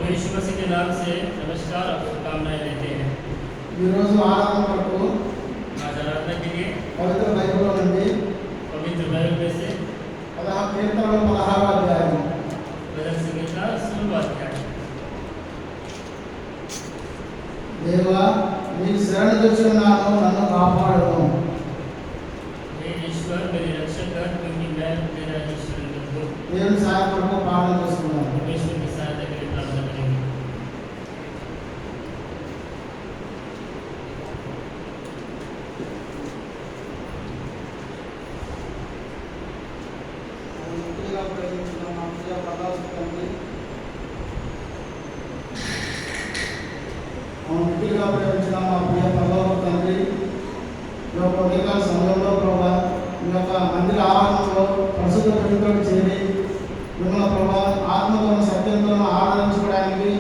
यीशु मसीह के नाम से नमस्कार और शुभकामनाएं लेते हैं। ఈరోజు ఆరాధన కొరకు आज आराधना के लिए పవిత్ర బైబిల్లో నుండి पवित्र बाइबल में से 16 కీర్తనలు 16వ అధ్యాయం भजन संहिता 16वां अध्याय। దేవా నీ శరణు తెచ్చున్నాను నన్ను కాపాడును हे ईश्वर मेरे रक्षक कर, क्योंकि मैं तेरा ही शरण हूँ। దేవుని సహాయం కొరకు ప్రార్థన చేస్తున్నాను. परमेश्वर की सहायता के लिए प्रार्थना करेंगे। ముఖ్యంగా ప్రేమించిన మా ప్రియ పరలోక తండ్రి, ముఖ్యంగా ప్రేమించిన మా ప్రియ పరలోక తండ్రి, ఈ యొక్క ఉదయకాల సమయంలో ప్రభా ఈ యొక్క మందిర ఆవరణలో పరిశుద్ధ పవిత్రకు చేరి మిమ్మల్ని ప్రభా ఆత్మతోను సత్యంతోను ఆరాధించుకోవడానికి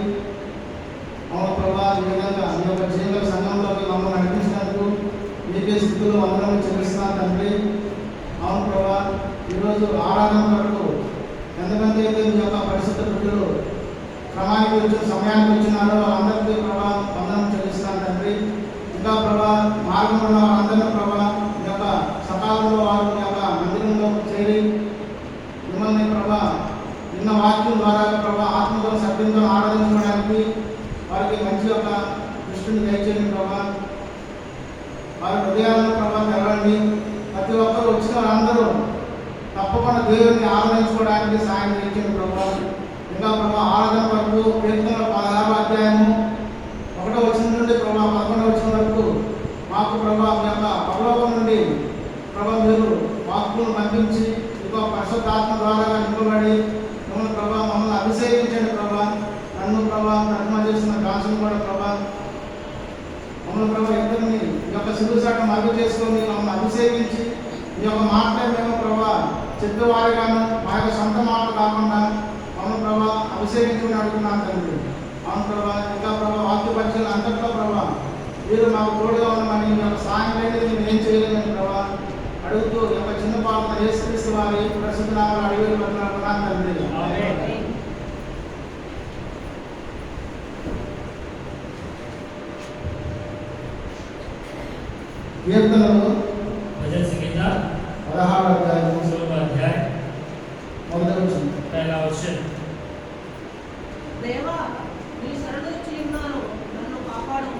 అవును ప్రభా ఈ విధంగా మీ యొక్క జీవిత సంఘంలోకి మమ్మల్ని నడిపించినందుకు మీకే స్థితిలో వందనములు చెల్లిస్తున్నాను తండ్రి. అవును ప్రభా ఈరోజు ఆరాధన వరకు ఎంతమంది అయితే మీ యొక్క పరిశుద్ధ బిడ్డలు క్రమానికి వచ్చిన సమయానికి వచ్చినారో వాళ్ళందరికీ ప్రభా వందనం చెల్లిస్తున్నాను తండ్రి. ఇంకా ప్రభా మార్గంలో ఉన్న వాళ్ళందరినీ ప్రభా మీ యొక్క సకాలంలో వారు మీ యొక్క మందిరంలో చేరి మిమ్మల్ని ప్రభా నిన్న వాక్యం ద్వారా ప్రభా ఆత్మతో సత్యంతో ఆరాధించుకోవడానికి వారికి మంచి యొక్క దృష్టిని దయచేయండి ప్రభా. వారి హృదయాలను ప్రభా తెరవండి. ప్రతి ఒక్కరు వచ్చిన వారందరూ తప్పకుండా దేవుడిని ఆరాధించుకోవడానికి సాయం చేయండి ప్రభా. ఇంకా ప్రభా ఆరాధన వరకు కీర్తనల 16వ అధ్యాయము 1వ వచనం నుండి ప్రభా 11వ వచనం వరకు మాకు ప్రభా మీ యొక్క పరలోకం నుండి ప్రభా మీరు వాక్కులను పంపించి ఇంకో పరిశుద్ధాత్మ ద్వారా నింపబడి మమ్మల్ని ప్రభా మమ్మల్ని అభిషేకించండి ప్రభా. నన్ను ప్రభా నన్మ చేసిన దాసును కూడా ప్రభా మమ్మల్ని ప్రభా ఇద్దరిని ఈ యొక్క సిలువ చట్టం అర్థం చేసుకొని మమ్మల్ని అభిషేకించి ఈ యొక్క మాటలే మేము ప్రభా చెప్పేవారిగాను మా యొక్క సొంత మాటలు కాకుండా మమ్మల్ని ప్రభా అభిషేకించుకుని అడుగుతున్నాను తండ్రి. అవును ప్రభా ఇంకా ప్రభా వాక్య పరిచయం అంతట్లో ప్రభా మీరు మాకు తోడుగా ఉండమని మీ యొక్క సాయం లేని మేము ఏం చేయలేమని ప్రభా అడుగుతూ ఈ యొక్క చిన్న పాప యేసుక్రీస్తు వారి ప్రసిద్ధ నామాలు అడిగి పడుతున్నాను తండ్రి. కీర్తనలు भजन संहिता 16వ అధ్యాయం 16वां अध्याय 1వ వచనం. पहला वचन। దేవా నీ శరణొచ్చి ఉన్నాను నన్ను కాపాడు.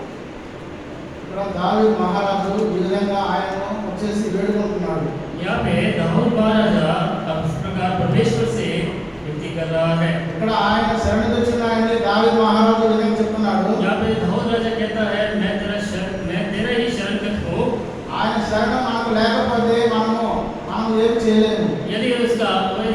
ఇక్కడ దావీదు మహారాజు ఈ విధంగా ఆయనను వచ్చేసి వేడుకుంటున్నాడు. यहाँ पे दाऊद महाराजा अब इस प्रकार परमेश्वर से विनती कर रहा है। ఇక్కడ ఆయన శరణ తెచ్చిన ఆయన్ని దావీదు మహారాజు ఈ విధంగా చెప్తున్నాడు. यहाँ पे दाऊद राजा कहता है मैं तेरा ही शरणगत हूँ। ఆయన శరణ మనకు లేకపోతే మనం ఏం చేయలేము. यदि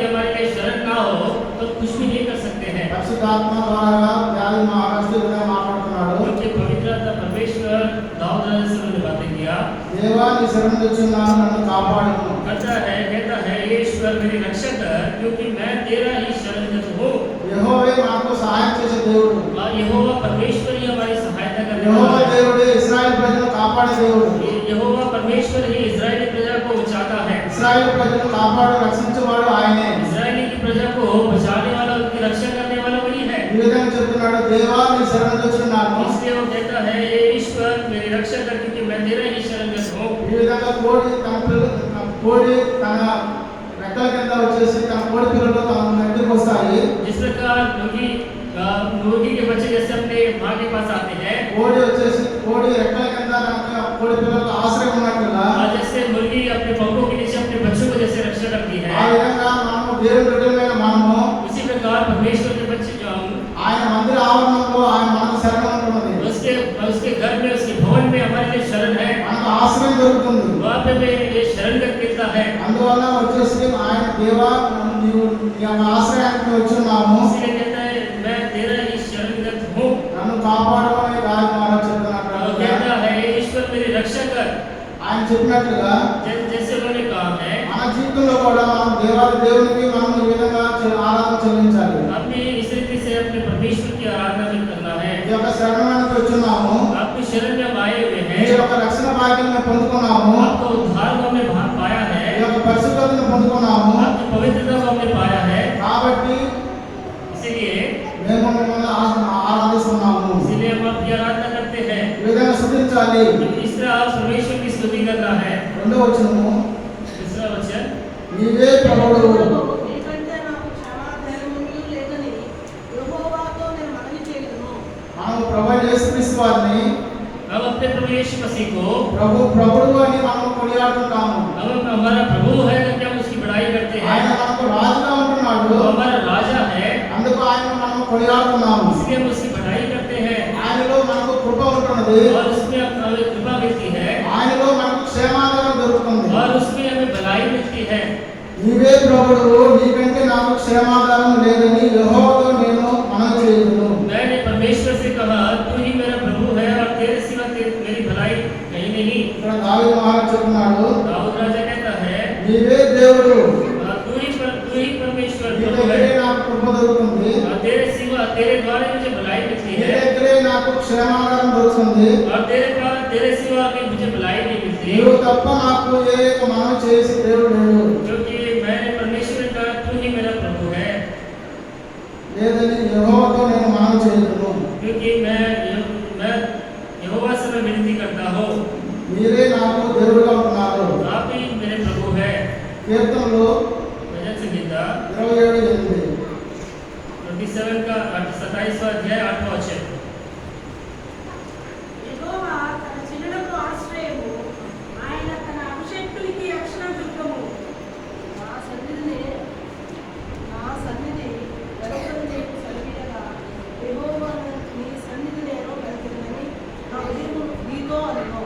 हमारे कहीं शरण ना हो तो कुछ भी नहीं कर सकते हैं। పరిశుద్ధాత్మ ద్వారా దావీదు మహారాజు ఈ విధంగా మాట్లాడుతున్నాడు. क्योंकि पवित्र आत्मा परमेश्वर दाऊद राजा से उन्होंने बातें किया। దేవా నీ శరణ తెచ్చున్నాను నన్ను కాపాడును. कहता है ये ईश्वर मेरे रक्षक है, क्योंकि मैं तेरा ही शरणगत हूँ। యెహోవే మనకు సహాయం చేసే దేవుడు. यहोवा परमेश्वर ही हमारी सहायता करने యెహోవా वाला है। దేవుడే ఇశ్రాయేలు ప్రజలను కాపాడే దేవుడు. यहोवा परमेश्वर ही इजरायली प्रजा को बचाता है। ఇశ్రాయేలు ప్రజలను కాపాడు రక్షించేవాడు ఆయనే. इजरायली की प्रजा को बचाने वाला, उनकी रक्षा करने वाला वही है। ఈ విధంగా చెప్తున్నాడు దేవా నీ శరణ తెచ్చున్నాను. इसलिए वो कहता है ये ईश्वर मेरी रक्षा कर, क्योंकि मैं तेरा ही शरणगत हूँ। ఈ విధంగా కోడి తన రెక్కల కింద వచ్చేసి తన కోడి పిల్లలు తన దగ్గరికి వస్తాయి. जिस प्रकार मुर्गी के बच्चे जैसे अपने माँ के पास आते हैं, కోడి రెక్కల కింద తన కోడి పిల్లలకు ఆశ్రయం ఉన్నట్టుగా और जैसे मुर्गी अपने पंखों के नीचे अपने बच्चों को जैसे रक्षा करती ఆ है, విధంగా మనము దేవుని బిడ్డలమైన మనము उसी प्रकार परमेश्वर के बच्चे जो हम ఆయన మందిర ఆవరణంలో ఆయన మనకు శరణ ఉంటున్నది. उसके घर में, उसके भवन में हमारे लिए शरण है। మనకు ఆశ్రయం దొరుకుతుంది. वहाँ पे मेरे लिए शरणगत मिलता है। అందువల్ల వచ్చేసి ఆయన దేవా నీవు నీ యొక్క ఆశ్రయానికి వచ్చున్నాము इसलिए कहता है मैं तेरा ही शरणगत हूँ। నన్ను కాపాడమని దావీదు మహారాజు చెప్తున్నాడు. वो कहता है ईश्वर मेरी रक्षा कर। ఆయన చెప్పినట్లుగా जैसे उन्होंने कहा है మన జీవితంలో కూడా మనం దేవునికి మనం ఈ విధంగా ఆరాధన చెల్లించాలి. अपनी इस रीति से अपने परमेश्वर की आराधना भी करना है। ఈ యొక్క శరణానికి వచ్చున్నాము. आपकी शरण में हम आए हुए ఈ हैं। యొక్క రక్షణ భాగ్యం పొందుకున్నాము. आपका उद्धार को हमने पाया है। ఈ యొక్క పరిశుద్ధతను పొందుకున్నాము. आपकी पवित्रता को हमने पाया है। కాబట్టి इसीलिए మేము మిమ్మల్ని స్తుతించాలి. इस तरह आप परमेश्वर की स्तुति करना है। రెండవ వచనము, दूसरा वचन, నీవే ప్రభువు. నీకంటే నాకు చాలా ధైర్యములు లేదని యెహోవాతో నేను మనవి చేయుదును. మనం ప్రభు యేసుక్రీస్తు వారిని हम अपने प्रभु यीशु मसीह को ప్రభువు అని మనం కొనియాడుతున్నాము. हम हमारा प्रभु है करके हम उसकी बड़ाई करते ఆయన हैं। మనకు రాజుగా ఉంటున్నాడు, वो हमारा राजा है, అందుకు ఆయన మనం కొనియాడుతున్నాము. इसलिए हम उसकी बड़ाई करते हैं ఆయనలో మనకు కృప ఉంటున్నది, और उसमें हमें कृपा मिलती है ఆయనలో మనకు క్షేమాధారం దొరుకుతుంది. और उसमें हमें भलाई मिलती है। నీవే ప్రభువు, నీకంటే నాకు క్షేమాధారం లేదని యెహోవాతో నేను మనవి చేయుదును. मैंने परमेश्वर से कहा, तू ही मेरा प्रभु है और तेरे सिवा मेरी भलाई कहीं नहीं। ఇక్కడ దావీదు మహారాజు చెప్తున్నాడు, दाऊद राजा कहता है, నీవే దేవుడు, तू ही परमेश्वर నీ प्रभु దగ్గరే है నాకు కృప దొరుకుతుంది, और तेरे सिवा तेरे द्वारा मुझे भलाई मिलती నీ है దగ్గరే నాకు క్షేమాధారం దొరుకుతుంది. और तेरे सिवा में मुझे भलाई नहीं मिलती, నీవు తప్ప నాకు ఏ మనవి చేసి దేవుడు లేడు क्योंकि मैंने परमेश्वर ने कहा, तू ही मेरा प्रभु है। లేదని యెహోవాతో నేను మనవి చేయుదును. क्योंकि मैं यहोवा से मैं विनती करता हूँ, మీరే నాకు దేవుడుగా ఉంటున్నారు. आप ही मेरे प्रभु है। కీర్తనలు भजन संगीता 27:8. 27 का 27वां अध्याय 8वां वचन, యెహోవా తన చిన్నులకు ఆశ్రయము, ఆయన తన అభిషేకునికి రక్షణ దుర్గము. నా సన్నిధి వెలుపల నీకు సెలవీయగా, యెహోవా నీ సన్నిధి నేను వెలుపలని నా హృదయము నీతో అనెను.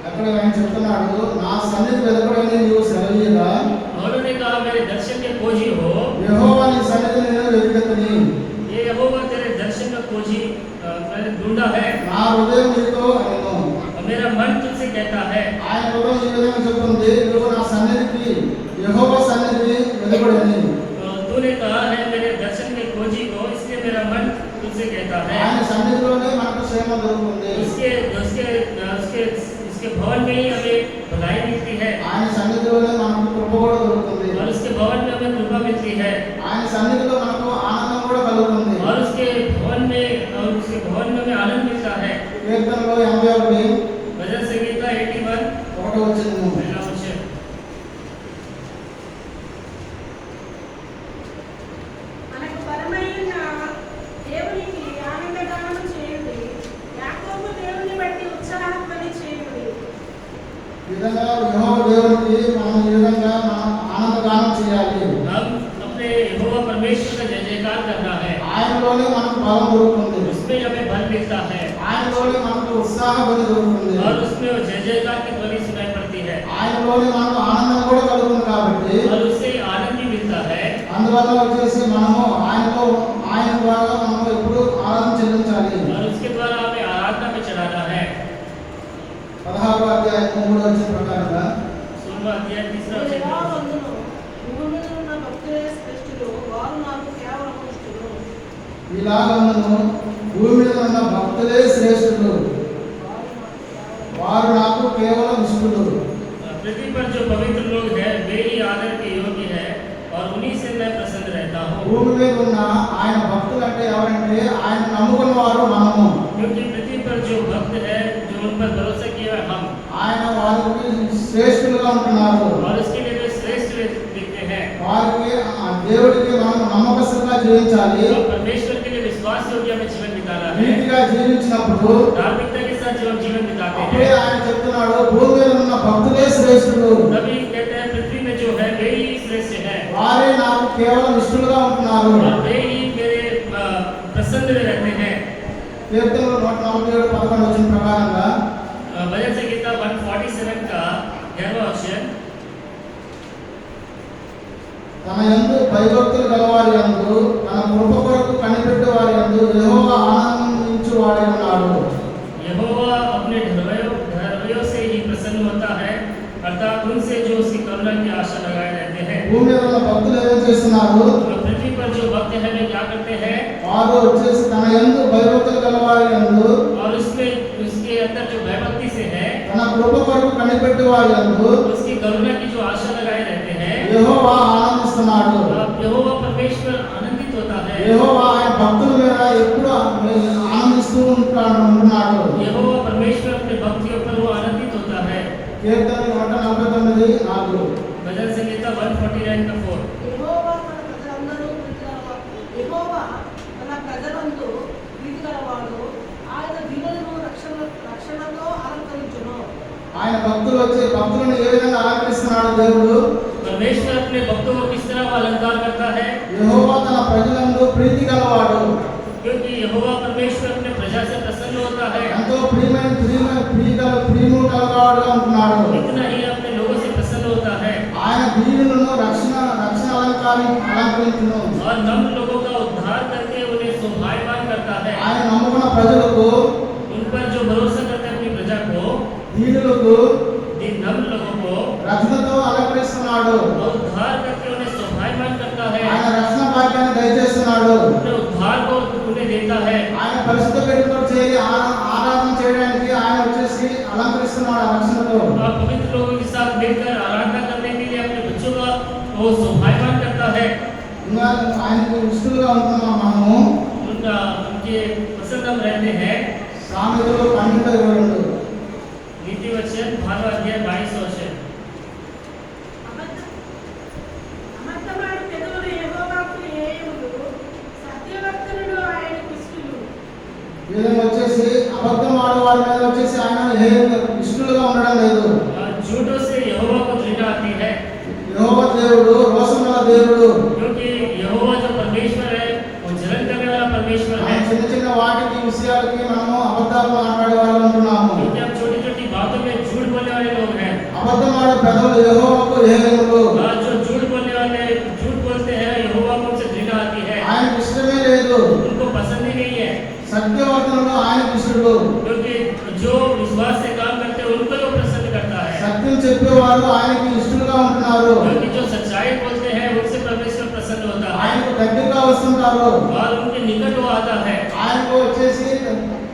అక్కడ ఆయన చెప్తున్నాడు, నా సన్నిధి వెలుపడని నీవు సెలవీయగా, उन्होंने कहा, मेरे दर्शन के खोजी हो। యెహోవా నీ సన్నిధి నేను వెతికెదని. ये यहोवा तेरे दर्शन का खोजी मैंने ढूंढा है నా హృదయం నీతో అనెను. और मेरा मन तुझसे कहता है। ఆయన హృదయం ఈ విధంగా చెప్తుంది, నువ్వు నా సన్నిధికి యెహోవా సన్నిధి వెలుపడని. तूने कहा है, मेरे दर्शन के खोजी को, इसलिए मेरा मन तुझसे कहता है। ఆయన సన్నిధిలోనే మనకు క్షేమం దొరుకుతుంది. उसके उसके उसके उसके भवन में ही हमें भलाई मिलती है ఆయన సన్నిధిలోనే మనకు కృప కూడా దొరుకుతుంది. और उसके भवन में हमें कृपा मिलती है ఆయన సన్నిధిలో మనకు ఆనందం కూడా కలుగుతుంది. और उसके भवन में हमें आनंद मिलता है। కీర్తనలో 81 भजन संगीता 81 ఒకటో వచనము, पहला वचन, మనకు పరమైన దేవునికి ఆనందగానము చేయండి, యాకోబు దేవుని బట్టి ఉత్సాహధ్వని చేయండి. ఈ విధంగా యెహోవా దేవునికి మనం ఈ విధంగా మనం ఆనందగానం చేయాలి. हम अपने यहोवा परमेश्वर का जय जयकार करना है, ఆయనలోనే మనకు బలం దొరుకుతుంది, उसमें हमें बल मिलता है ఆయనలోనే మనకు ఉత్సాహ బలి దొరుకుతుంది, और उसमें वो जय जयकार की ध्वनि सुनाई पड़ती है ఆయనలోనే మనకు ఆనందం కూడా కలుగుతుంది. కాబట్టి और उससे आनंद भी मिलता है। అందువల్ల వచ్చేసి మనము ఆయన ద్వారా మనము ఎప్పుడు ఆరాధన చెల్లించాలి. और उसके द्वारा हमें आराधना में चढ़ाना है। 16వ అధ్యాయం 3వ వచనం ప్రకారంగా 16वां अध्याय 3रा वचन, ఇలాగందును, భూమి మీద ఉన్న భక్తులే శ్రేష్ఠులు, వారు నాకు కేవలం ఇష్టలు. ఇలాగను భూమి మీద ఉన్న భక్తులే శ్రేష్ఠులు, వారు నాకు కేవలం ఇష్టలు. पृथ्वी पर जो पवित्र लोग हैं वे ही आदर के योग्य हैं और उन्हीं से मैं प्रसन्न रहता हूँ। భూమి మీద ఉన్న ఆయన భక్తులు అంటే ఎవరంటే ఆయన నమ్ముకున్న వారు మనము. क्योंकि पृथ्वी पर जो भक्त है, जो उन पर भरोसा किया है हम, ఆయన వారికి శ్రేష్ఠులుగా ఉంటున్నారు. और उसके लिए वे श्रेष्ठ दिखते हैं వారికి దేవుడికి మనం నమ్మకస్తులుగా జీవించాలి. और परमेश्वर के लिए विश्वास योग्य हमें जीवन बिताना है। నీతిగా జీవించినప్పుడు धार्मिकता के साथ जब हम जीवन बिताते అప్పుడే हैं, ఆయన చెప్తున్నాడు, భూమి మీద ఉన్న భక్తులే శ్రేష్ఠులు, तभी कहते हैं पृथ्वी में जो है वे ही श्रेष्ठ है వారే నాకు కేవలం ఇష్టలుగా ఉంటున్నారు. और वे ही मेरे प्रसन्न में रहते हैं। కీర్తనలు 147:11 వచనం ప్రకారంగా भजन संगीता 147 का 11वां वचन, తన యందు భయభక్తులు గలవారి యందు తన కృప కొరకు కనిపెట్టు వారి యందు యెహోవా ఆనందించు వాడై ఉన్నాడు. यहोवा अपने ढरवयों से ही प्रसन्न होता है, अर्थात उनसे जो उसकी करुणा की आशा लगाए रहते हैं। భూమి మీద ఉన్న భక్తులు ఏం చేస్తున్నారు? और पृथ्वी पर जो भक्त हैं वे क्या करते हैं? వారు వచ్చేసి తన యందు భయభక్తులు గలవారి యందు और उसमें उसके अंदर जो भयभक्ति से है, తన కృప కొరకు కనిపెట్టు వారి యందు उसकी करुणा की जो आशा लगाए रहते हैं, యెహోవా ఆనందిస్తున్నాడు. यहोवा परमेश्वर आनंदित होता है। యెహోవా ఆయన భక్తుల మీద ఎప్పుడు ఆనందిస్తూ ఉంటున్నాడు. यहोवा परमेश्वर अपने भक्त కీర్తన 149:4. भजन संहिता 149:4. యెహోవా తన ప్రజలందరూ ప్రీతిగలవాడు. యెహోవా తన ప్రజలందు ప్రీతిగలవాడు. ఆయన దీనులను రక్షణతో అలంకరించును. ఆయన భక్తులను ఏ విధంగా అలంకరిస్తున్నాడు దేవుడు? परमेश्वर अपने भक्तों को किस तरह अलंकार करता है? యెహోవా తన ప్రజలందు ప్రీతి గలవాడు. क्योंकि यहोवा परमेश्वर अपने प्रजा से प्रसन्न होता है, ఎంతో ప్రియము కలవాడు అంటున్నాడు. इतना ही अपने लोगों से प्रसन्न होता है ఆయన దీనులను రక్షణ అలంకరించును. और नम्र लोगों का उद्धार करके उन्हें शोभायमान करता है। ఆయన నమ్ముకున్న ప్రజలకు, उन पर जो भरोसा करते हैं अपनी प्रजा को, దీనులకు नम्र लोगों को రక్షణతో అలంకరిస్తున్నాడు. और उद्धार करके उन्हें शोभायमान करता है, ఆయన రక్షణ భాగ్యాన్ని దయచేస్తున్నాడు. अपने उद्धार को उन्हें देता है। ఆయన పరిశుద్ధ పేరుతో చేరి ఆరాధన చేయడానికి ఆయన వచ్చేసి అలంకరిస్తున్నాడు ఆ రక్షణతో. और पवित्र लोगों के साथ मिलकर आराधना करने के लिए अपने बच्चों का वो शोभायमान करता है। ఇంకా ఆయనకు ఇష్టలుగా ఉంటున్నాం మనము. उनके पसंद हम रहते हैं। సామెతలు 12:22. नीति वचन 12 अध्याय 22 वचन। అబద్ధమాడు పెదవులు యెహోవాకు హేయములు, సత్యవర్తనులు ఆయనకు ఇష్టలు. వీళ్ళని వచ్చేసి అబద్ధం ఆడవారి మీద వచ్చేసి ఆయన ఇష్టలుగా ఉండడం లేదు. झूठों से यहोवा को घृणा आती है, యెహోవా దేవుడు రోషం గల దేవుడు. क्योंकि यहोवा जो परमेश्वर है वो जलन करने वाला परमेश्वर है। చిన్న చిన్న వాటికి విషయాలకి మనము అబద్ధాలు మాట్లాడే వాళ్ళు ఉంటున్నాము. क्योंकि हम छोटी छोटी बातों में झूठ बोलने वाले लोग हैं। అబద్ధం ఆడే పెదవులు యెహోవాకు హేయములు. जो झूठ बोलने वाले झूठ बोलते हैं यहोवा को उनसे घृणा आती है, ఆయనకు ఇష్టమే లేదు. उनको पसंद ही नहीं है। సత్యవర్తనుడు ఆయనకు ఇష్టడు. क्योंकि जो विश्वास से काम करते हैं उनको वो पसंद करता है। సత్యం చెప్పేవారు ఆయనకి ఇష్టలుగా ఉంటున్నారు. क्योंकि जो सच्चाई बोलते हैं उनसे परमेश्वर प्रसन्न होता है ఆయనకు దగ్గరగా వస్తుంటారు. और उनके निकट वो आता है। ఆయనకు వచ్చేసి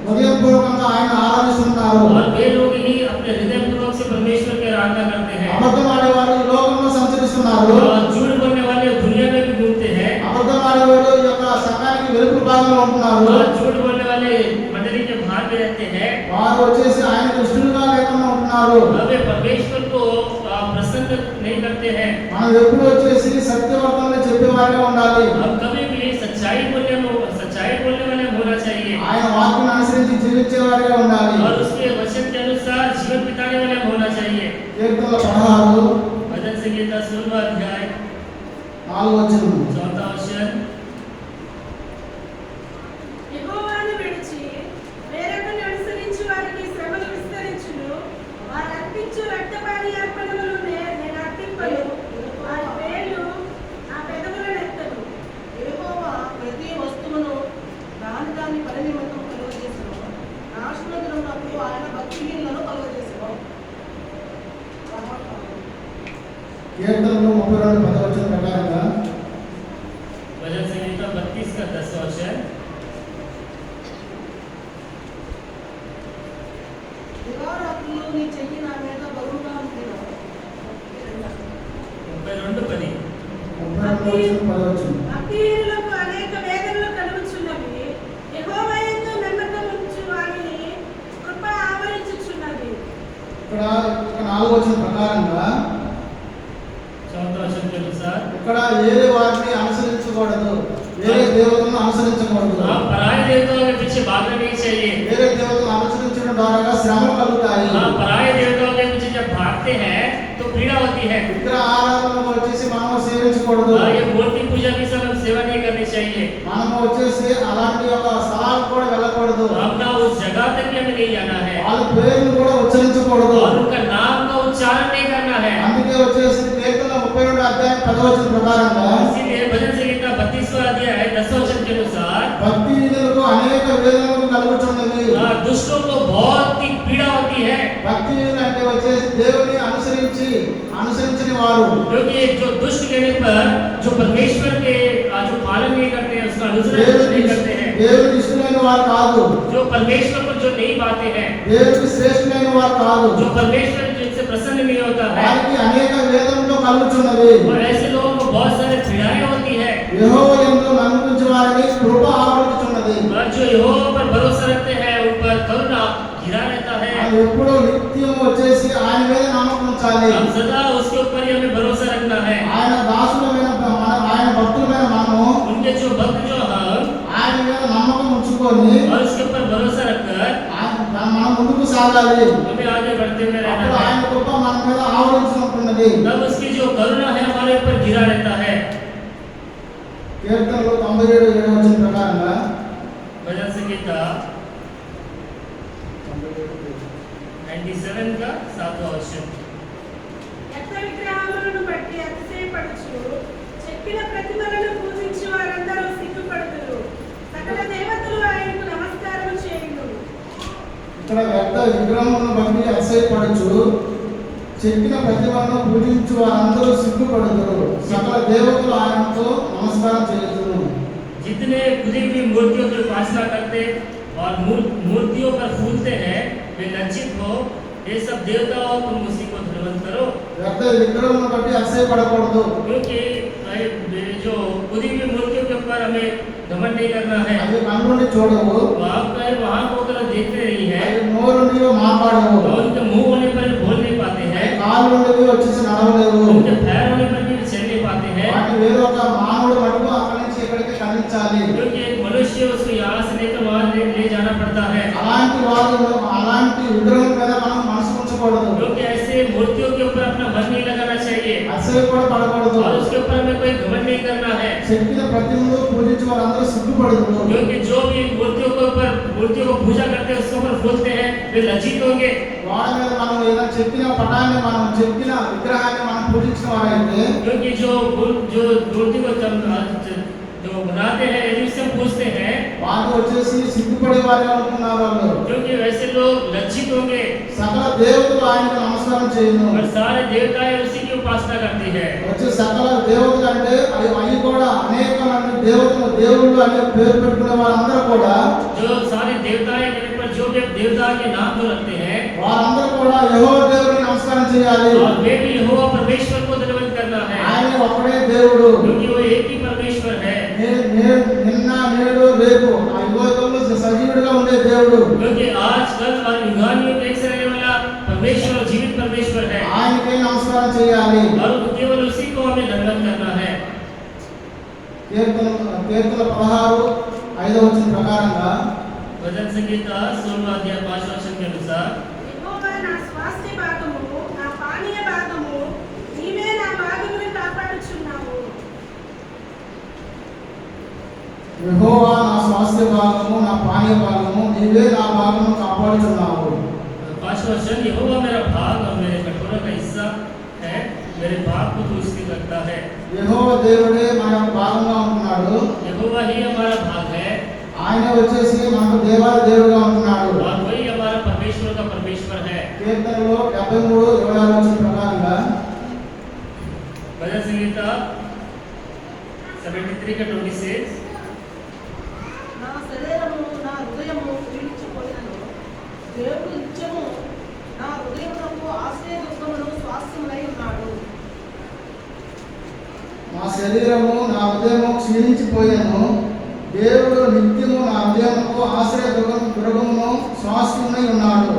హృదయపూర్వకంగా ఆయన ఆరాధిస్తున్నారు. और वे लोग ही अपने हृदय पूर्वक से परमेश्वर की आराधना करते हैं। అబద్ధం ఆడేవారు ఈ లోకంలో సంచరిస్తున్నారు. और झूठ बोलने वाले दुनिया में भी घूमते हैं। అబద్ధం ఆడేవారు ఈ యొక్క సంఘానికి వెలుపు భాగంలో ఉంటున్నారు. और झूठ बोलने वाले मंडली के बाहर में रहते हैं। వారు వచ్చేసి ఆయనకు ఇష్టలుగా లేకుండా ఉంటున్నారు. वे परमेश्वर को प्रसन्न नहीं करते हैं। మనం ఎప్పుడు వచ్చేసి సత్యవర్తనలు చెప్పేవారిగా ఉండాలి. हम कभी भी सच्चाई बोलने वाले होना चाहिए ఆయన వాక్యాన్ని అనుసరించి జీవించేవారిగా ఉండాలి. और उसके वचन के अनुसार जीवन बिताने वाले होना चाहिए। కీర్తన 16 भजन संहिता 16 अध्याय 4 వచనం. 4 वचन। యెహోవాను విడిచి వేరొకరిని అనుసరించి వారికి శ్రమలు విస్తరించును. వారు అర్పించు రక్తపాని అర్పణలను నేను అర్పింపను. వారి పేర్లు నా పెదవులను ఎత్తను. యెహోవా ప్రతి వస్తువును దాని పని నిమిత్తం కలుగజేసెను. నాశన దినమునప్పుడు ఆయన భక్తిహీనులను కలుగజేసెను. కీర్తనలు 32 10 ప్రకారంగా भजन संहिता 32 का 10 वचन। దివారాత్రులు నీ చెయ్యి నా మీద బరువుగా ఉండిన. 32 10. భక్తిహీనులకు అనేక వేదనలు కలుగుచున్నవి. యెహోవా యందు నమ్మకం ఉంచు వారిని కృప ఆవరించుచున్నది. ఇక్కడ 4 వచనం ప్రకారంగా 4 वचन के अनुसार ఇక్కడ వేరే వారిని అనుసరించకూడదు. వేరే దేవతలను అనుసరించకూడదు. आप पराये देवताओं के पीछे भागना नहीं चाहिए। వేరే దేవతలను అనుసరించడం ద్వారా శ్రమలు కలుగుతాయి. हाँ, पराये देवताओं के पीछे जब भागते हैं तो पीड़ा होती है। విగ్రహ ఆరాధనలు వచ్చేసి మనం సేవించకూడదు. ये मूर्ति पूजा की सब हम सेवा नहीं करनी चाहिए। మనం వచ్చేసి అలాంటి ఒక స్థలాలకు కూడా వెళ్ళకూడదు. अपना उस जगह तक भी हमें नहीं जाना है వాళ్ళ పేర్లు కూడా ఉచ్చరించకూడదు. और उनका नाम का उच्चारण नहीं करना है। అందుకే వచ్చేసి కీర్తన 32 అధ్యాయం 10 వచనం ప్రకారంగా इसीलिए भजन संहिता 32वां अध्याय 10 वचन के अनुसार భక్తిహీనులకు అనేక వేదనలు కలుగుతున్నవి. दुष्टों को बहुत ही पीड़ा होती है। భక్తిహీనులు అంటే వచ్చేసి దేవుని అనుసరించని వారు. क्योंकि जो दुष्ट कहने पर जो परमेश्वर के जो पालन नहीं करते हैं, उसका अनुसरण नहीं करते हैं, దేవునికి ఇష్టమైన వారు కాదు. जो परमेश्वर को जो नहीं पाते हैं, దేవునికి శ్రేష్ఠమైన వారు కాదు. जो परमेश्वर जिनसे प्रसन्न नहीं होता है, వారికి అనేక వేదనలు కలుగుతున్నవి. और ऐसे लोगों को बहुत सारे पीड़ाएं होती है। యెహోవా యందు నమ్మించు వారిని కృప ఆవరించుచున్నది. और जो यहोवा पर भरोसा रखते हैं उन पर करुणा घिरा रहता है। మనం ఎప్పుడూ నిత్యం వచ్చేసి ఆయన మీద నమ్మకం ఉంచాలి. हम सदा उसके ऊपर ही हमें भरोसा रखना है। ఆయన దాసులమైన ఆయన భక్తులమైన మనము उनके जो भक्त जो हम ఆయన మీద నమ్మకం ఉంచుకొని और उसके ऊपर भरोसा रखकर మనం ముందుకు సాగాలి. हमें आगे बढ़ते हुए रहना అప్పుడు है। ఆయన కృప మన మీద ఆవరించుకుంటున్నది. तब उसकी जो करुणा है हमारे ऊपर घिरा रहता है। కీర్తనలు 97:7 ప్రకారంగా भजन संगीता 97 का 7वां वचन। ఎత్త విగ్రహములను బట్టి అతిశయపడుచు చెక్కిన ప్రతిమలను పూజించు వారందరూ సిగ్గుపడుతురు. సకల దేవతలు ఆయనకు నమస్కారం చేయును. ఇక్కడ వ్యర్థ విగ్రహములను బట్టి అతిశయపడుచు చెక్కిన ప్రతిమలను పూజించు వారందరూ సిగ్గుపడుతురు. సకల దేవతలు ఆయనతో నమస్కారం చేయుదురు. जितने खुदी हुई मूर्तियों की उपासना करते और मूर्तियों पर फूलते हैं वे लज्जित हो। ये सब देवताओं तुम उसी को धन्यवाद करो। వ్యర్థ విగ్రహములను బట్టి అతిశయపడకూడదు. क्योंकि जो खुदी हुई मूर्तियों के ऊपर हमें घमंड नहीं करना है। అవి కన్నుండి చూడవు, वहाँ को अगर देखते नहीं है అవి నోరుండి మాట్లాడవు, और उनके मुंह होने पर भी बोल नहीं पाते हैं, కాళ్ళు నుండి వచ్చేసి నడవలేవు. उनके पैर होने पर भी चल नहीं पाते हैं। వాటిని వేరే ఒక మానవుడు మటుకు అక్కడి నుంచి ఎక్కడికి కదిలించాలి. क्योंकि एक मनुष्य उसको यहाँ से लेकर वहाँ ले जाना पड़ता है। అలాంటి విగ్రహం మీద మనం మనసు ఉంచకూడదు. क्योंकि ऐसे मूर्तियों के ऊपर अपना मन नहीं लगाना चाहिए అసలు కూడా పడకూడదు. और उसके ऊपर हमें कोई घमंड नहीं करना है। శక్తిని ప్రతిమలు పూజించే వారందరూ సిగ్గుపడుతున్నారు. क्योंकि जो भी मूर्तियों को पूजा करते हैं उसके ऊपर फूलते हैं वे लज्जित होंगे। వాళ్ళ మీద మనం ఏదైనా చెక్కిన పటాన్ని మనం చెక్కిన విగ్రహాన్ని మనం పూజించిన వారైతే क्योंकि जो मूर्ति को जो बनाते हैं यदि उससे पूछते हैं వాళ్ళు వచ్చేసి సిగ్గుపడే వారు అనుకున్నారు వాళ్ళు. क्योंकि वैसे लोग लज्जित होंगे సకల దేవతలు ఆయనకు నమస్కారం చేయను. और सारे देवताएं उसी की उपासना करती है। వచ్చే సకల దేవతలు అంటే అవి కూడా అనేక మంది దేవతలు దేవుళ్ళు అనే పేరు పెట్టుకునే వారందరూ కూడా जो सारे देवताएं पर जो भी देवता के नाम जो रखते हैं వారందరూ కూడా యెహోవా దేవునికి నమస్కారం చేయాలి. और वे भी यहोवा परमेश्वर को धन्यवाद करना है। ఆయన ఒక్కడే దేవుడు. क्योंकि वो एक ही परमेश्वर है। నిన్న నేడు రేపు ఆ యుగంలో సజీవుడిగా ఉండే దేవుడు. क्योंकि आज कल और युगानियों में एक से रहने वाला परमेश्वर और जीवित परमेश्वर है ఆయనకే నమస్కారం చేయాలి. और केवल उसी को हमें धन्यवाद करना है। కీర్తన 16:5 ప్రకారంగా भजन संगीता 16वां अध्याय 5वां वचन के अनुसार యెహోవా నా స్వాస్థ్య భాగము, నా పానీయ భాగము, నీవే నా భాగమును కాపాడుచున్నావు. యెహోవా నా స్వాస్థ్య భాగము నా పానీయ భాగము నీవే నా భాగము కాపాడుచున్నావు. 5वां वचन यहोवा मेरा भाग और मेरे कटोरे का हिस्सा है, मेरे भाग को तू स्थिर करता है। యెహోవా దేవుడే మన భాగంగా ఉంటున్నాడు. यहोवा ही हमारा भाग है ఆయన వచ్చేసి మనకు దేవాది దేవుడుగా ఉంటున్నాడు. और वही हमारा परमेश्वर का परमेश्वर है। కీర్తనలో 73:26 ప్రకారంగా भजन संगीता 73:26 నా శరీరము నా హృదయము పీడించిపోయినను దేవుడు నిత్యము నా హృదయమునకు ఆశ్రయదుర్గమును స్వాస్థ్యములై ఉన్నాడు. నా శరీరము నా హృదయము క్షీణించిపోయాను, దేవుడు నిత్యము నా హృదయముకు ఆశ్రయ దుర్గమును స్వాస్థ్యమై ఉన్నాడు.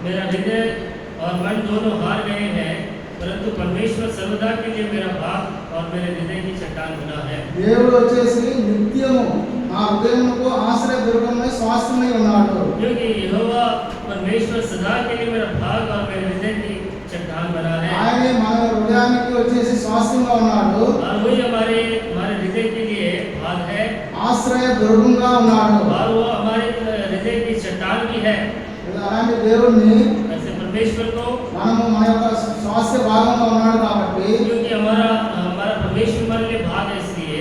मेरा हृदय और मन दोनों हार गए हैं, परंतु परमेश्वर सर्वदा के लिए मेरा भाग और मेरे हृदय की चट्टान बना है। దేవుడు వచ్చేసి నిత్యము నా హృదయముకు ఆశ్రయ దుర్గమునై స్వాస్థ్యమై ఉన్నాడు. क्योंकि यहोवा परमेश्वर सदा के लिए मेरा भाग और मेरे हृदय की चट्टान बना है ఆయనే మన హృదయానికి వచ్చేసి స్వాస్థ్యంగా ఉన్నాడు, और वही हमारे हृदय के लिए भाग है ఆశ్రయ దుర్గంగా ఉన్నాడు. और वो हमारे हृदय की चट्टान भी है। అలాంటి దేవుణ్ణి ऐसे परमेश्वर को మనము మన యొక్క స్వాస్థ్య భాగంగా ఉన్నాడు కాబట్టి क्योंकि हमारा परमेश्वर हमारे लिए भाग है, इसलिए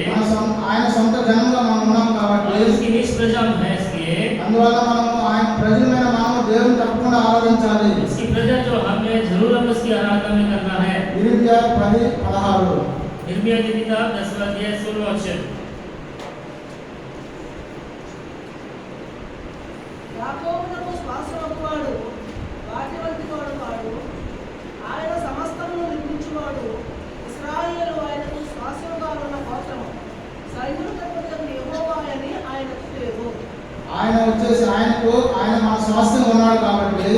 ఆయన సొంత జనంగా మనం ఉన్నాం కాబట్టి और उसकी निज प्रजा हम है, इसलिए అందువల్ల మనము ఆయన ప్రజలమైన మనము దేవుని తప్పకుండా ఆరాధించాలి. इसकी प्रजा जो हम है जरूर हम उसकी आराधना में करना है। ఇర్మియా 10:16 यिर्मयाह की किताब 10वां अध्याय 16वां वचन యాకోబునకు శ్వాసమొకవాడు వాటివంటి వాడు కాడు, ఆయన సమస్తమును నిర్మించువాడు. ఇశ్రాయేలు ఆయనకు శ్వాసముగా ఉన్న గోత్రము, సైన్యములకు యెహోవా అని ఆయనకు పేరు. ఆయన వచ్చేసి ఆయన మన స్వాస్థ్యంగా ఉన్నాడు కాబట్టి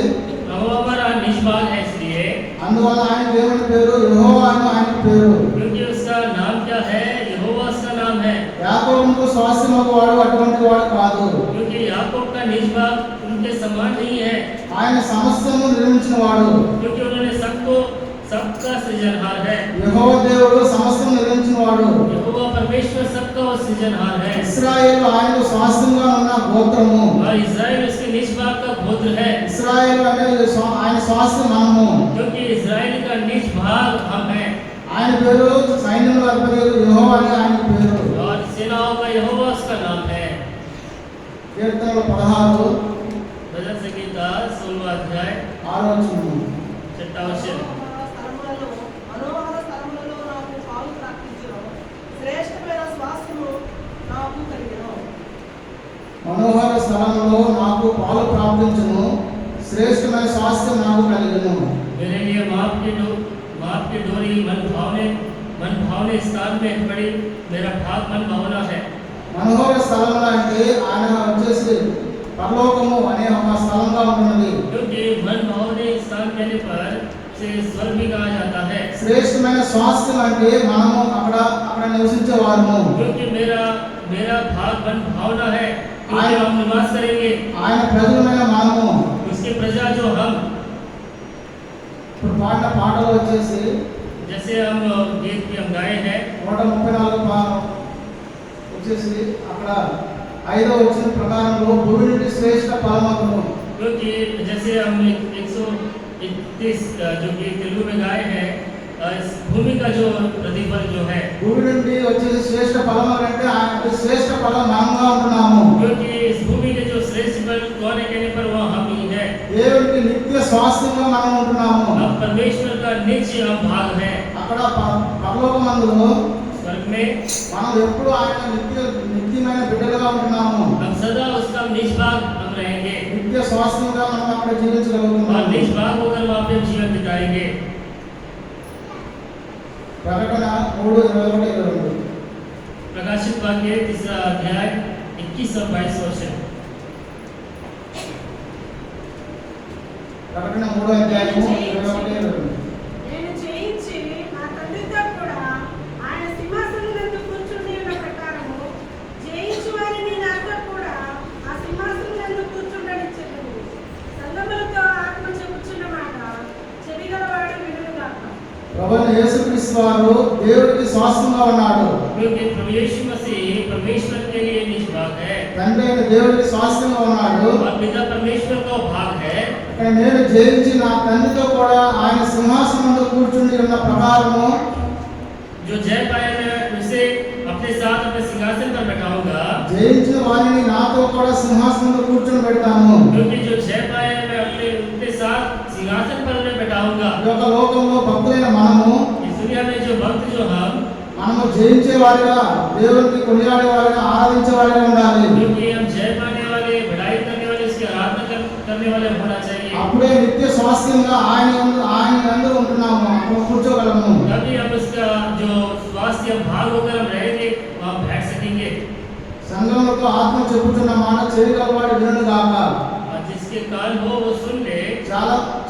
वो हमारा निष्भाग है इसलिए అందువల్ల ఆయన దేవుని పేరు యెహోవా అని ఆయన పేరు. क्योंकि उसका नाम क्या है, यहोवा उसका नाम है। యాకోబుకు స్వాస్థ్యమగు వాడు అటువంటి వాడు కాదు. क्योंकि याकूब का निष्भाग उनके समान नहीं है, ఆయన సమస్తము నిర్మించిన వాడు. क्योंकि उन्होंने सबका सृजनहार है। యెహోవా దేవుడు సమస్తము నిర్మించిన వాడు. यहोवा परमेश्वर सबका वो सृजनहार है। ఇశ్రాయేలు ఆయనకు స్వాస్థ్యంగా ఉన్న గోత్రము. और इस्राएल उसके निष्भाग का गोत्र है, ఇశ్రాయేలు అంటే ఆయన స్వాస్థ్యం మనము. क्योंकि इस्राएल का निष्भाग हम हैं। ఆయన పేరు సైన్యముల అధిపతి యెహోవా అని ఆయన పేరు. और सेनाओं का यहोवा उसका नाम है। కీర్తనలు 16 भजन संहिता 16वां अध्याय 6వ వచనం. 6वां वचन। మనోహర స్థలములలో నాకు పాలు ప్రాప్తించును, శ్రేష్టమైన స్వాస్థ్యము నాకు కలిగెను. మనోహర స్థలంలో నాకు పాలు ప్రాప్తించును, శ్రేష్టమైన స్వాస్థ్యం నాకు కలిగెను. मेरे लिए माप की डोरी मन भावने स्थान में पड़ी, मेरा भाग मन भावना है। మనోహర స్థలంలో అంటే ఆయన వచ్చేసి పరలోకము అనే ఒక స్థలంగా ఉంటున్నది. क्योंकि मन भावने स्थान कहने पर से स्वर्ग भी कहा जाता है। శ్రేష్టమైన స్వాస్థ్యం అంటే మనము అక్కడ నివసించే వారము. क्योंकि मेरा भाग मन भावना है, क्योंकि हम निवास करेंगे। ఆయన ప్రజలమైన మనము उसके प्रजा जो हम, ఇప్పుడు పాడిన పాటలు వచ్చేసి जैसे हम गीत की हम गाए हैं 134 వచ్చేసి అక్కడ 5వ వచనం ప్రకారంలో భూమి నుండి శ్రేష్ట ఫలమగును. क्योंकि जैसे हम 131 जो गीत तेलुगु में गाए हैं, इस भूमि का जो प्रतिफल जो है, భూమి నుండి వచ్చేసి శ్రేష్ట ఫలమగు అంటే ఆయన శ్రేష్ట ఫలం మనముగా ఉంటున్నాము. क्योंकि इस भूमि के जो श्रेष्ठ फल कौन है कहने पर वह हम ही है। దేవునికి నిత్య స్వాస్థ్యంగా మనం ఉంటున్నాము. हम परमेश्वर का नित्य हम भाग है। అక్కడ పరలోకమందులో स्वर्ग में మనం ఎప్పుడు ఆయన నిత్యమైన బిడ్డలుగా ఉంటున్నాము. हम सदा उसका निष्भाग हम रहेंगे, నిత్య స్వాస్థ్యంగా మనం అక్కడ और జీవించగలుగుతున్నాము. निष्भाग होकर वहाँ पे जीवन बिताएंगे। ప్రకటన 3:21-22 प्रकाशित वाक्य 3रा अध्याय 21 और 22 वचन। ప్రకటన 3వ అధ్యాయము 21-22 నేను జయించి నా తండ్రితో కూడా ఆయన సింహాసనమునందు కూర్చుని ఉన్న ప్రకారము జయించు వారిని నాతో కూడా ఆ సింహాసనమునందు కూర్చుండనిచ్చెదను. సంగములతో ఆత్మ చెప్పుచున్న మాట చెవిగలవాడు వినుగాక. ప్రభువైన యేసుక్రీస్తు వారు దేవుడికి స్వాస్థ్యంగా ఉన్నాడు. क्योंकि प्रभु यीशु मसीह परमेश्वर के लिए निष्भाग है, తండ్రి అయిన దేవుడికి స్వాస్థ్యంగా ఉన్నాడు. और पिता परमेश्वर का भाग है। ఇక్కడ నేను జయించి నా తండ్రితో కూడా ఆయన సింహాసనంలో కూర్చుని ఉన్న ప్రకారము जो जय पाया मैं उसे अपने साथ अपने सिंहासन पर बैठाऊंगा, జయించిన వారిని నాతో కూడా సింహాసనంలో కూర్చొని పెడతాను. क्योंकि जो जय पाया मैं अपने साथ सिंहासन पर उन्हें बैठाऊंगा। ఈ యొక్క లోకంలో భక్తులైన మనము इस दुनिया में जो भक्त जो మనము జయించే వారిగా, దేవునికి కొనియాడే వారిగా, ఆరాధించే వారిగా ఉండాలి. क्योंकि हम जय पाने वाले, बढ़ाई करने वाले, उसकी आराधना करने वाले होना चाहिए। అప్పుడే నిత్య స్వాస్థ్యంగా ఆయన అందరూ ఉంటున్నాము, అప్పుడు కూర్చోగలము. तभी हम उसका जो स्वास्थ्य भाग होकर हम रहेंगे, वहाँ बैठ सकेंगे। సంఘములతో ఆత్మ చెప్పుచున్న మాట చెవిగలవాడు వినును గాక. और जिसके कान हो वो सुन ले।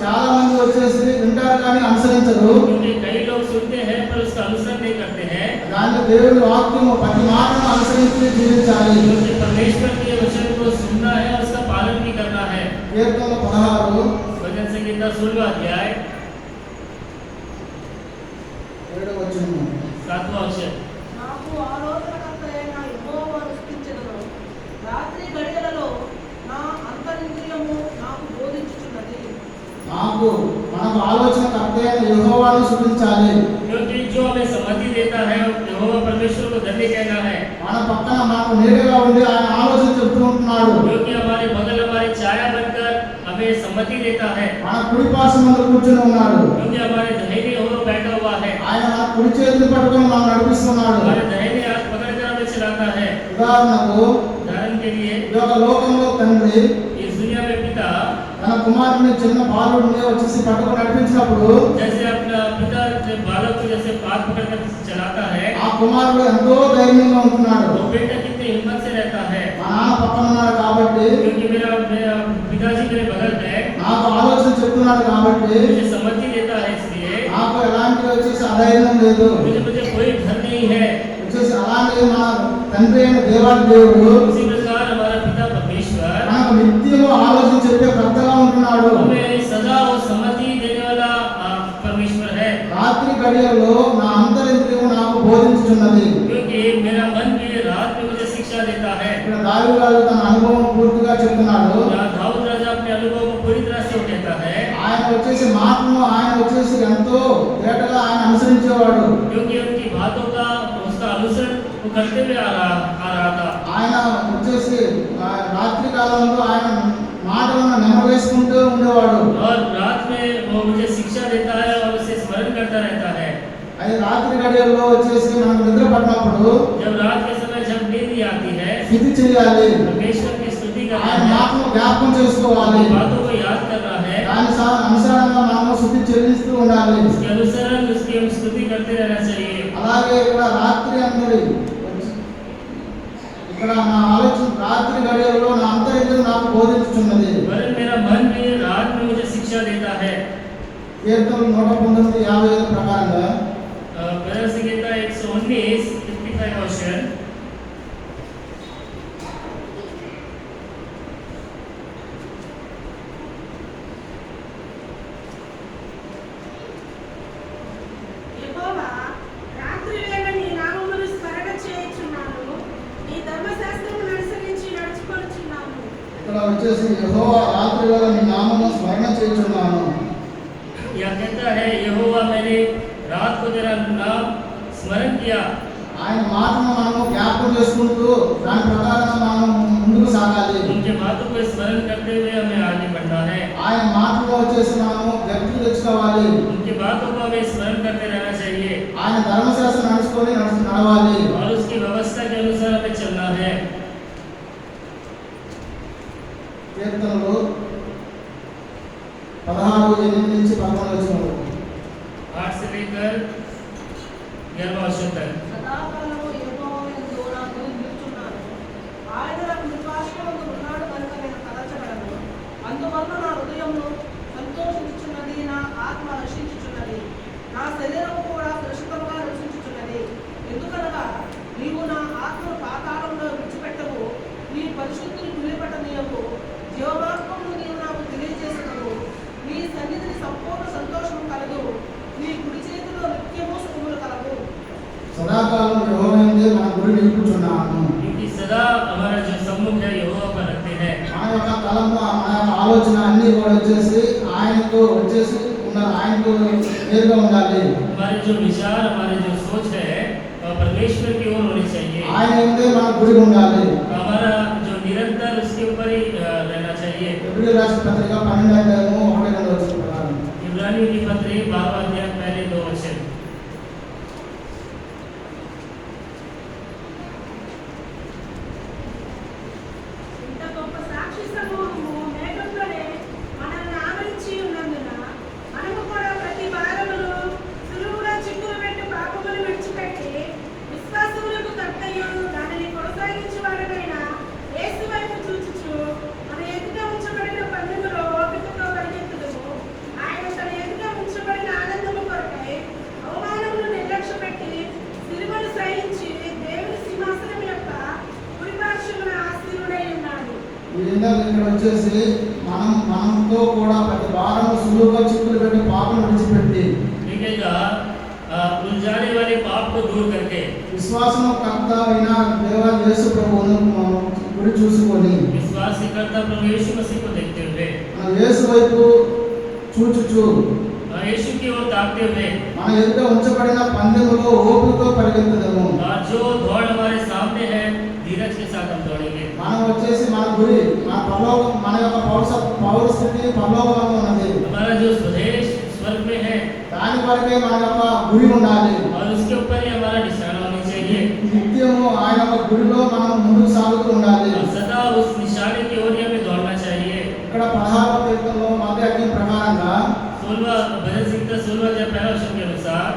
చాలా మంది వచ్చేసి వింటారు కానీ అనుసరించరు. क्योंकि कई लोग सुनते हैं पर उसका अनुसरण नहीं करते हैं। దాని దేవుని వాక్యము ప్రతి మాటను అనుసరించి జీవించాలి. क्योंकि परमेश्वर के वचन को सुनना है और उसका पालन भी करना है। కీర్తనలు 16 भजन संहिता 16वां अध्याय 7వ వచనం. 7वां वचन। నాకు ఆలోచనకర్తయైన యెహోవాను స్తుతించెదను. రాత్రి గడియలలో నా అంతరింద్రియము నాకు బోధించుచున్నది. మనకు ఆలోచన కర్తయైన యెహోవాను స్తుతించాలి. क्योंकि जो हमें सम्मति देता है यहोवा परमेश्वर को धन्य कहना है। మన పక్కన మనకు నీడగా ఉండి ఆయన ఆలోచన చెప్తూ ఉంటున్నాడు. क्योंकि हमारे बगल हमारी छाया बनकर हमें सम्मति देता है। మన కుడి పార్శ్వమందు కూర్చొని ఉన్నాడు. क्योंकि हमारे दाहिने ओर बैठा हुआ है। ఆయన మన కుడి చేతిని పట్టుకొని మనం నడిపిస్తున్నాడు. हमारे दाहिने हाथ पकड़कर हमें चलाता है। ఉదాహరణకు उदाहरण के लिए ఈ యొక్క లోకంలో తండ్రి इस दुनिया में पिता తన కుమారుని చిన్న బాలుడిని వచ్చేసి పట్టుకొని నడిపించినప్పుడు जैसे अपना पिता बालक को जैसे हाथ पकड़कर चलाता है, ఆ కుమారుడు ఎంతో ధైర్యంగా ఉంటున్నాడు. तो बेटा कितनी हिम्मत से रहता है। మా నాన్న పక్కన ఉన్నాడు కాబట్టి కాబట్టి क्योंकि मेरा मेरा पिताजी मेरे बगल में है, నాకు ఆలోచన చెప్తున్నాడు కాబట్టి मुझे समझ ही देता है, इसलिए నాకు ఎలాంటి వచ్చేసి అధైర్యం లేదు. मुझे कोई डर नहीं है. వచ్చేసి అలాంటి మన తండ్రి అయిన దేవాది దేవుడు उसी प्रकार हमारा पिता परमेश्वर మనకు నిత్యము ఆలోచన చెప్పే కర్తగా ఉంటున్నాడు. हमें सदा और समझ देने वाला परमेश्वर है, రాత్రి గడియల్లో నా అంతరింద్రియము నాకు బోధించుచున్నది. क्योंकि मेरा मन भी रात में मुझे शिक्षा देता है. ఇక్కడ దావీదు రాజు తన అనుభవం పూర్తిగా చెప్తున్నాడు. दाऊद राजा अपने अनुभव को पूरी तरह से कहता है, ఆయన వచ్చేసి మాటను ఆయన వచ్చేసి ఎంతో తేటగా ఆయన అనుసరించేవాడు. क्योंकि उनकी बातों का उसका अनुसरण वो करते हुए आ रहा था. ఆయన వచ్చేసి రాత్రి కాలంలో ఆయన మాటలను నెమవేసుకుంటూ ఉండేవాడు. और रात में वो मुझे शिक्षा देता है और उसे स्मरण करता रहता है. అది రాత్రి గడియల్లో వచ్చేసి మనం నిద్ర పడినప్పుడు जब रात के समय जब नींद आती है, స్థితి చేయాలి. परमेश्वर की स्तुति करना ఆయన है, మాటను జ్ఞాపకం చేసుకోవాలి. अपनी बातों को याद करना है, దాని అనుసారంగా మనము స్థుతి చెల్లిస్తూ ఉండాలి. उसके अनुसरण उसकी हम स्तुति करते रहना चाहिए. అలాగే ఇక్కడ రాత్రి అందరి ఇక్కడ నా ఆలోచన రాత్రి గడియల్లో నా అంతరింద్రియం నాకు బోధించుచున్నది. वरन मेरा मन भी रात में मुझे शिक्षा देता है. కీర్తనలు 119:55 ప్రకారంగా भजन संहिता 119 55 क्वेश्चन, యెహోవా, రాత్రి వేళ నీ నామమును స్మరణ చేయుచున్నాను, నీ ధర్మశాస్త్రమును అనుసరించి నడుచుకొనుచున్నాను. ఇక్కడ వచ్చేసి యెహోవా రాత్రి వేళ నీ నామమును స్మరణ చేయుచున్నాను. यह कहता है, यहोवा मैंने रात को तेरा नाम स्मरण किया. ఆయన మాటను మనము జ్ఞాపకం చేసుకుంటూ దాని ప్రకారంగా మనం ముందుకు సాగాలి. उनके बातों को स्मरण करते हुए हमें आगे बढ़ना है. ఆయన మాటలో వచ్చేసి మనము గట్టి తెచ్చుకోవాలి. उनकी बातों को हमें स्मरण करते रहना चाहिए ఆయన ధర్మశాస్త్రం నడుచుకొని నడవాలి. और उसकी व्यवस्था के अनुसार हमें चलना है. కీర్తనలు 16:8-11 8 से लेकर 11 वर्षों तक. సదాకాలము యెహోవాయందు నాకు నిలుచున్నాను. ఆయన నాకు నిర్వాసమందు ఉన్నాడు కనుక నేను కదల్చబడను. అందువల్ల నా హృదయమును సంతోషించుచున్నది, నా ఆత్మ రక్షించుచున్నది, నా శరీరము కూడా సురక్షితంగా రక్షించుచున్నది. ఎందుకనగా నీవు నా ఆత్మను పాతాళంలో విడిచిపెట్టవు, నీ పరిశుద్ధిని కులిపట్టనీయవు. జీవమాత్మను నీవు నాకు తెలియజేసినవు. నీ సన్నిధిని సంపూర్ణ సంతోషము కలదు, నీ కుడి చేతిలో నిత్యము సుఖములు కలవు. సదాకాలం యెహోవాయందే మన గురి నిలుపుచున్నాను. क्योंकि सदा हमारा जो सम्मुख है यहोवा पर रखते हैं. మన యొక్క తలము మన యొక్క ఆలోచన అన్ని కూడా వచ్చేసి ఆయనకు వచ్చేసి ఉండాలి. ఆయనకు నేరుగా ఉండాలి. हमारे जो विचार हमारे जो सोच है परमेश्वर की ओर होनी चाहिए. ఆయన ఎందే మన గురి ఉండాలి. हमारा जो निरंतर उसके ऊपर ही रहना चाहिए. ఎబ్రిల్ రాసిన పత్రిక 12:1-2 ప్రకారం इब्रानियों की पत्री 12वां अध्याय पहले 2 वचन. ఇంత గొప్ప సాక్షి సమూహము మేఘంలోనే మనల్ని ఆవరించి ఉన్నందున మనము కూడా ప్రతి భారమును సులువుగా చిక్కులు పెట్టి పాపములు విడిచిపెట్టి విశ్వాసములకు కర్తయు దానిని కొనసాగించువాడైన యేసు వైపు చూచుచు మన ఎదుట ఉంచబడిన పందెములో ఓపికతో పరిగెత్తుదుము. ఆయన తన ఎదుట ఉంచబడిన ఆనందము కొరకై అవమానమును నిర్లక్ష్యపెట్టి సిలువను సహించి దేవుని సింహాసనం యొక్క కుడిపార్శ్వమున ఆసీనుడై ఉన్నాడు. ఈ విధంగా ఇక్కడ వచ్చేసి మనతో కూడా ప్రతి వారము సులువుగా చిక్కులు పెట్టి పాపం విడిచిపెట్టి लिखेगा उलझाने वाले पाप को दूर करके విశ్వాసం కర్త అయిన దేవాది యేసు ప్రభువును గురి చూసుకొని विश्वास से करता प्रभु यीशु मसीह को देखते हुए మన యేసు వైపు చూచుచు यीशु की ओर ताकते हुए మన ఎదుట ఉంచబడిన పందెములో ఓపికతో పరిగెత్తుదము. और जो दौड़ हमारे सामने है धीरज के साथ हम दौड़ेंगे. మనం వచ్చేసి మన గురి మన పరలోకం మన యొక్క పౌర స్థితి పరలోకంలో ఉన్నది. हमारा जो स्वदेश स्वर्ग में है దాని వరకే మన యొక్క గురి ఉండాలి. और उसके ऊपर ही हमारा निशाना होना चाहिए. నిత్యము ఆయన యొక్క గురిలో మనం ముందుకు సాగుతూ ఉండాలి. और सदा उस निशाने की ओर ही हमें दौड़ना चाहिए. ఇక్కడ 16వ కీర్తనలో మొదటి అధ్యాయం ప్రకారంగా 16वां भजन संहिता 16वां अध्याय पहला वचन के अनुसार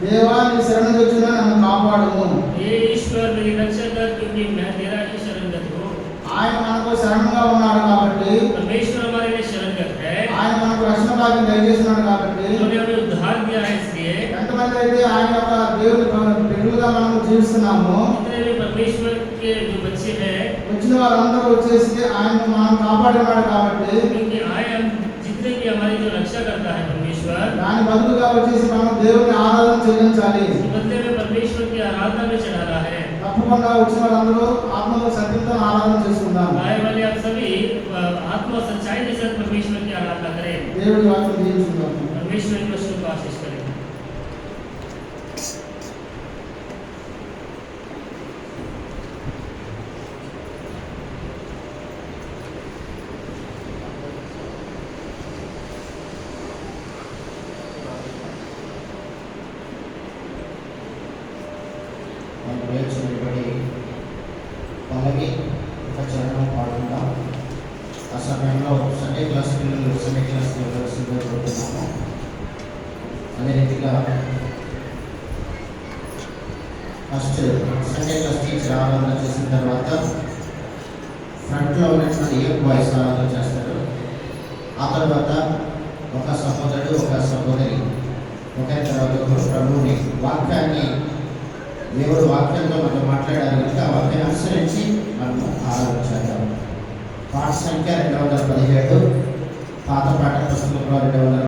దేవా నీ శరణు వచ్చిన నన్ను కాపాడుము. ये ईश्वर मेरी रक्षा कर, क्योंकि मैं तेरा ही शरणगत हूँ. ఆయన మనకు మనకు శరణంగా ఉన్నాడు కాబట్టి, परमेश्वर हमारे लिए शरणगत है, ఆయన మనకు రక్షణ భాగ్యం దయచేస్తున్నాడు కాబట్టి, उन्होंने हमें उद्धार दिया है। इसलिए ఎంతమంది అయితే ఆయన యొక్క దేవుని బిడ్డలుగా మనం జీవిస్తున్నామో, जितने भी परमेश्वर के जो बच्चे हैं, వచ్చిన వారందరూ వచ్చేసి ఆయన మనం కాపాడున్నాడు కాబట్టి, क्योंकि आए हम जितने भी हमारी जो रक्षा करता है परमेश्वर, దాని బదులుగా వచ్చేసి మనం దేవుని ఆరాధన చెల్లించాలి. इस बदले में परमेश्वर की आराधना में चढ़ाना है। తప్పకుండా వచ్చిన వారందరూ ఆత్మలో సత్యంతో ఆరాధన చేసుకుందాం. आए वाले आप सभी आत्मा और सच्चाई के साथ परमेश्वर की आराधना करें। దేవుడి వాక్యం దీవించుకుందాం. परमेश्वर इन वचनों को आशीष करें। మనం నేర్చుకునేబడి పల్లవి ఒక చరణం పాడుకుందాం. ఆ సమయంలో సండే క్లాస్ పిల్లలు సండే క్లాస్ సిద్ధపడుతున్నాము. అదే రీతిగా ఫస్ట్ సండే క్లాస్ టీచర్ ఆరాధన చేసిన తర్వాత ఫ్రంట్లో ఉన్నటువంటి యంగ్ బాయ్స్ ఆరాధన చేస్తారు. ఆ తర్వాత ఒక సహోదరుడు ఒక సహోదరి ఒకరి తర్వాత ఒకరు ప్రభువుని వాక్యాన్ని దేవుడు వాక్యంతో మనం మాట్లాడారు కనుక ఆ వాక్యాన్ని అనుసరించి మనము ఆరాధించాము. పాట సంఖ్య 217, పాత పాట పుస్తకంలో 200.